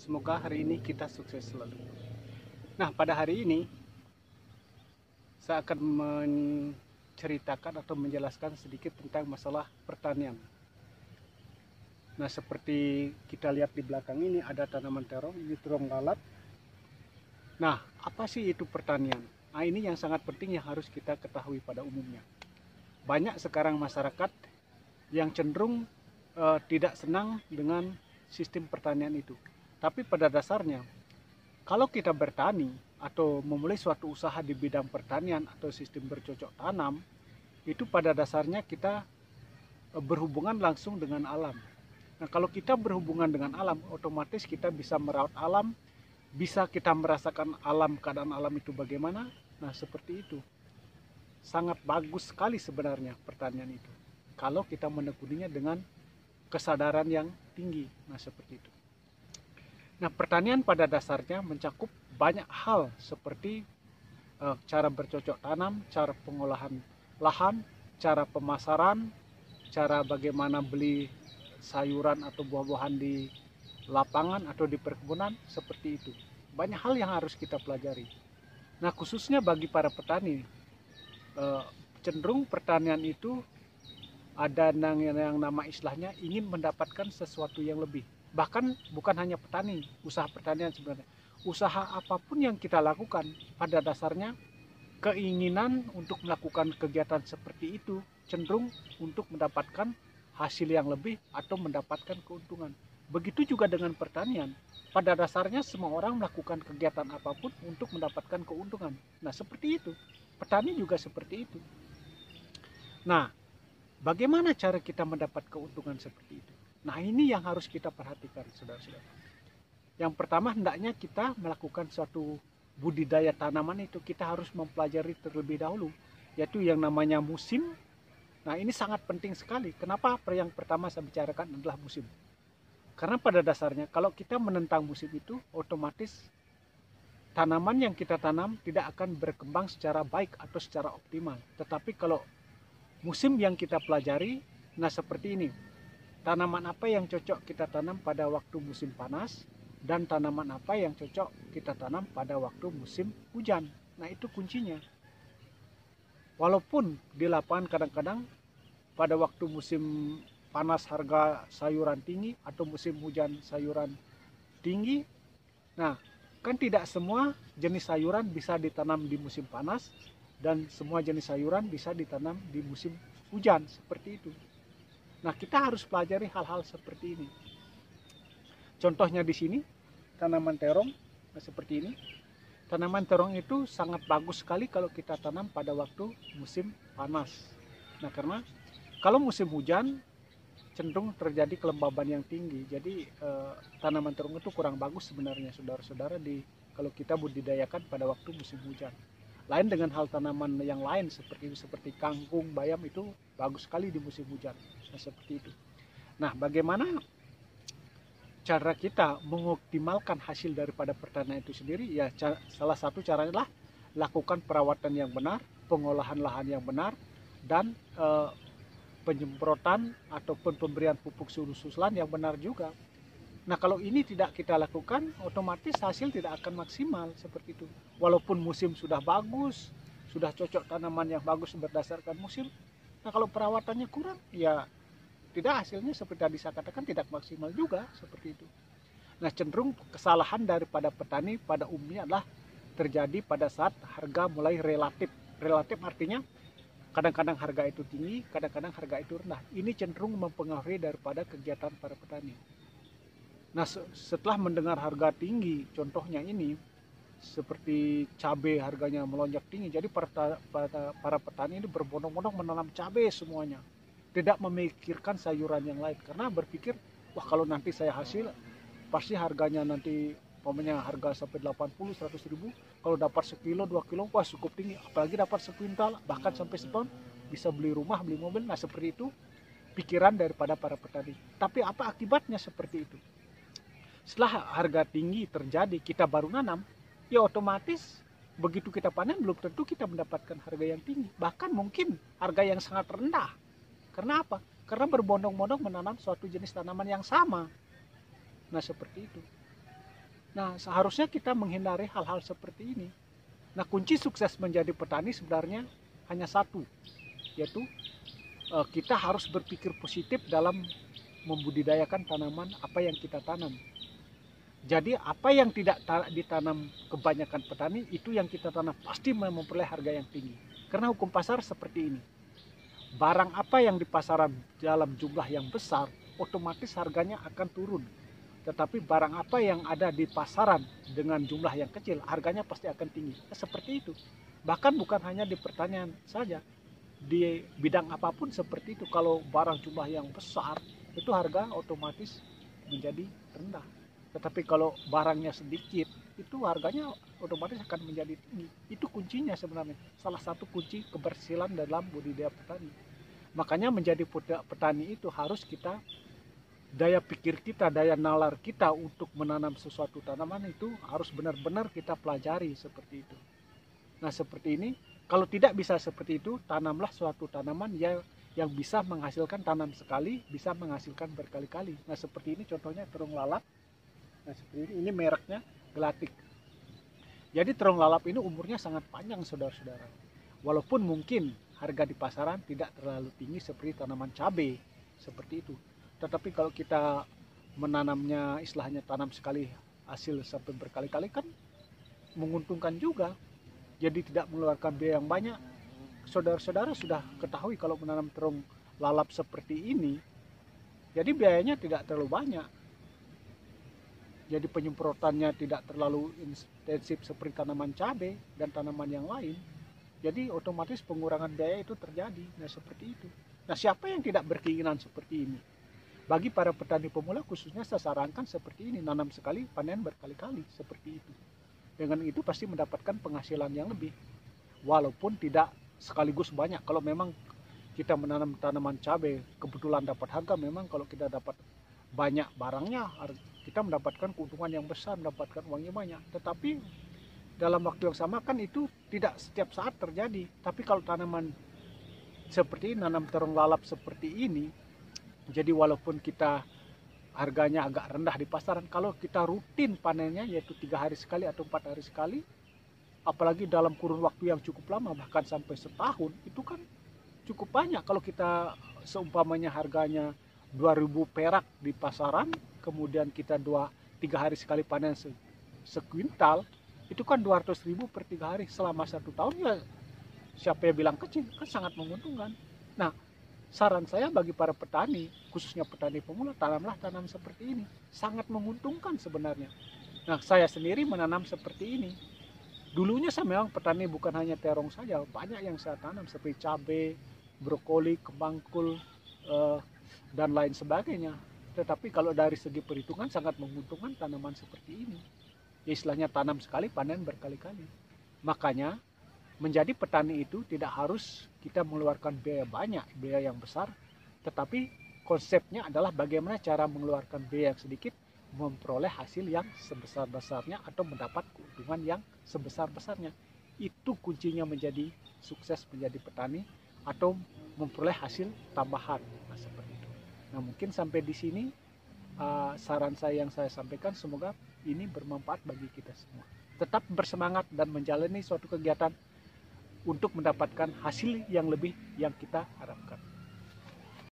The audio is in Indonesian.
Semoga hari ini kita sukses selalu. Nah, pada hari ini saya akan menceritakan atau menjelaskan sedikit tentang masalah pertanian. Nah, seperti kita lihat di belakang ini ada tanaman terong, ini terong lalat. Nah, apa sih itu pertanian? Nah, ini yang sangat penting yang harus kita ketahui pada umumnya. Banyak sekarang masyarakat yang cenderung tidak senang dengan sistem pertanian itu. Tapi pada dasarnya, kalau kita bertani atau memulai suatu usaha di bidang pertanian atau sistem bercocok tanam, itu pada dasarnya kita berhubungan langsung dengan alam. Nah, kalau kita berhubungan dengan alam, otomatis kita bisa merawat alam, bisa kita merasakan alam, keadaan alam itu bagaimana. Nah, seperti itu. Sangat bagus sekali sebenarnya pertanian itu. Kalau kita menekuninya dengan kesadaran yang tinggi. Nah, seperti itu. Nah, pertanian pada dasarnya mencakup banyak hal seperti cara bercocok tanam, cara pengolahan lahan, cara pemasaran, cara bagaimana beli sayuran atau buah-buahan di lapangan atau di perkebunan, seperti itu. Banyak hal yang harus kita pelajari. Nah, khususnya bagi para petani, cenderung pertanian itu ada yang nama istilahnya ingin mendapatkan sesuatu yang lebih. Bahkan bukan hanya petani, usaha pertanian sebenarnya. Usaha apapun yang kita lakukan, pada dasarnya keinginan untuk melakukan kegiatan seperti itu cenderung untuk mendapatkan hasil yang lebih atau mendapatkan keuntungan. Begitu juga dengan pertanian. Pada dasarnya semua orang melakukan kegiatan apapun untuk mendapatkan keuntungan. Nah, seperti itu. Petani juga seperti itu. Nah, bagaimana cara kita mendapat keuntungan seperti itu? Nah, ini yang harus kita perhatikan, saudara-saudara. Yang pertama, hendaknya kita melakukan suatu budidaya tanaman itu kita harus mempelajari terlebih dahulu, yaitu yang namanya musim. Nah, ini sangat penting sekali. Kenapa? Yang pertama saya bicarakan adalah musim. Karena pada dasarnya kalau kita menentang musim itu, otomatis tanaman yang kita tanam tidak akan berkembang secara baik atau secara optimal. Tetapi kalau musim yang kita pelajari, nah seperti ini. Tanaman apa yang cocok kita tanam pada waktu musim panas, dan tanaman apa yang cocok kita tanam pada waktu musim hujan. Nah, itu kuncinya. Walaupun di lapangan kadang-kadang pada waktu musim panas harga sayuran tinggi atau musim hujan sayuran tinggi. Nah, kan tidak semua jenis sayuran bisa ditanam di musim panas dan semua jenis sayuran bisa ditanam di musim hujan, seperti itu. Nah, kita harus pelajari hal-hal seperti ini. Contohnya di sini, tanaman terong, nah seperti ini. Tanaman terong itu sangat bagus sekali kalau kita tanam pada waktu musim panas. Nah, karena kalau musim hujan cenderung terjadi kelembaban yang tinggi. Jadi tanaman terong itu kurang bagus sebenarnya, saudara-saudara, kalau kita budidayakan pada waktu musim hujan. Lain dengan hal tanaman yang lain seperti kangkung, bayam itu bagus sekali di musim hujan. Nah, seperti itu. Nah, bagaimana cara kita mengoptimalkan hasil daripada pertanian itu sendiri? Ya, salah satu caranya adalah lakukan perawatan yang benar, pengolahan lahan yang benar, dan penyemprotan ataupun pemberian pupuk susulan yang benar juga. Nah, kalau ini tidak kita lakukan, otomatis hasil tidak akan maksimal seperti itu. Walaupun musim sudah bagus, sudah cocok tanaman yang bagus berdasarkan musim. Nah, kalau perawatannya kurang, ya tidak, hasilnya seperti tadi saya katakan tidak maksimal juga seperti itu. Nah, cenderung kesalahan daripada petani pada umumnya adalah terjadi pada saat harga mulai relatif. Relatif artinya kadang-kadang harga itu tinggi, kadang-kadang harga itu rendah. Ini cenderung mempengaruhi daripada kegiatan para petani. Nah, setelah mendengar harga tinggi, contohnya ini, seperti cabai harganya melonjak tinggi, jadi para petani ini berbondong-bondong menanam cabai semuanya. Tidak memikirkan sayuran yang lain, karena berpikir, wah kalau nanti saya hasil, pasti harganya nanti, umpamanya harga sampai 80, 100 ribu, kalau dapat sekilo, 2 kilo, wah cukup tinggi, apalagi dapat sekuintal, bahkan sampai seton, bisa beli rumah, beli mobil. Nah, seperti itu pikiran daripada para petani. Tapi apa akibatnya seperti itu? Setelah harga tinggi terjadi, kita baru nanam, ya otomatis begitu kita panen belum tentu kita mendapatkan harga yang tinggi. Bahkan mungkin harga yang sangat rendah. Karena apa? Karena berbondong-bondong menanam suatu jenis tanaman yang sama. Nah, seperti itu. Nah, seharusnya kita menghindari hal-hal seperti ini. Nah, kunci sukses menjadi petani sebenarnya hanya satu, yaitu kita harus berpikir positif dalam membudidayakan tanaman apa yang kita tanam. Jadi apa yang tidak ditanam kebanyakan petani, itu yang kita tanam pasti memperoleh harga yang tinggi. Karena hukum pasar seperti ini. Barang apa yang di pasaran dalam jumlah yang besar, otomatis harganya akan turun. Tetapi barang apa yang ada di pasaran dengan jumlah yang kecil, harganya pasti akan tinggi. Seperti itu. Bahkan bukan hanya di pertanian saja. Di bidang apapun seperti itu. Kalau barang jumlah yang besar, itu harga otomatis menjadi rendah. Tetapi kalau barangnya sedikit, itu harganya otomatis akan menjadi tinggi. Itu kuncinya sebenarnya. Salah satu kunci keberhasilan dalam budidaya petani. Makanya menjadi petani itu harus kita, daya pikir kita, daya nalar kita untuk menanam sesuatu tanaman itu harus benar-benar kita pelajari seperti itu. Nah, seperti ini. Kalau tidak bisa seperti itu, tanamlah suatu tanaman yang bisa menghasilkan, tanam sekali bisa menghasilkan berkali-kali. Nah, seperti ini contohnya terung lalap. Nah, seperti ini mereknya Gelatik. Jadi terung lalap ini umurnya sangat panjang, saudara-saudara. Walaupun mungkin harga di pasaran tidak terlalu tinggi seperti tanaman cabai, seperti itu. Tetapi kalau kita menanamnya, istilahnya tanam sekali hasil sampai berkali-kali, kan menguntungkan juga. Jadi tidak mengeluarkan biaya yang banyak. Saudara-saudara sudah ketahui kalau menanam terung lalap seperti ini, jadi biayanya tidak terlalu banyak. Jadi penyemprotannya tidak terlalu intensif seperti tanaman cabai dan tanaman yang lain. Jadi otomatis pengurangan biaya itu terjadi. Nah, seperti itu. Nah, siapa yang tidak berkeinginan seperti ini? Bagi para petani pemula khususnya saya sarankan seperti ini, nanam sekali, panen berkali-kali, seperti itu. Dengan itu pasti mendapatkan penghasilan yang lebih. Walaupun tidak sekaligus banyak. Kalau memang kita menanam tanaman cabai, kebetulan dapat harga, memang kalau kita dapat banyak barangnya, kita mendapatkan keuntungan yang besar, mendapatkan uangnya banyak. Tetapi dalam waktu yang sama kan itu tidak setiap saat terjadi. Tapi kalau tanaman seperti ini, nanam terung lalap seperti ini, jadi walaupun kita harganya agak rendah di pasaran, kalau kita rutin panennya, yaitu 3 hari sekali atau 4 hari sekali, apalagi dalam kurun waktu yang cukup lama, bahkan sampai setahun, itu kan cukup banyak. Kalau kita seumpamanya harganya 2.000 perak di pasaran, kemudian kita 2-3 hari sekali panen sekuintal, itu kan 200.000 per 3 hari selama 1 tahun. Ya siapa yang bilang kecil, kan sangat menguntungkan. Nah, saran saya bagi para petani, khususnya petani pemula, tanam seperti ini. Sangat menguntungkan sebenarnya. Nah, saya sendiri menanam seperti ini. Dulunya saya memang petani bukan hanya terong saja, banyak yang saya tanam seperti cabai, brokoli, kembang kol, dan lain sebagainya. Tetapi kalau dari segi perhitungan sangat menguntungkan tanaman seperti ini. Ya, istilahnya tanam sekali, panen berkali-kali. Makanya menjadi petani itu tidak harus kita mengeluarkan biaya banyak, biaya yang besar, tetapi konsepnya adalah bagaimana cara mengeluarkan biaya yang sedikit, memperoleh hasil yang sebesar-besarnya atau mendapat keuntungan yang sebesar-besarnya. Itu kuncinya menjadi sukses menjadi petani atau memperoleh hasil tambahan. Nah, seperti itu. Nah, mungkin sampai di sini saran saya yang saya sampaikan, semoga ini bermanfaat bagi kita semua. Tetap bersemangat dan menjalani suatu kegiatan untuk mendapatkan hasil yang lebih yang kita harapkan.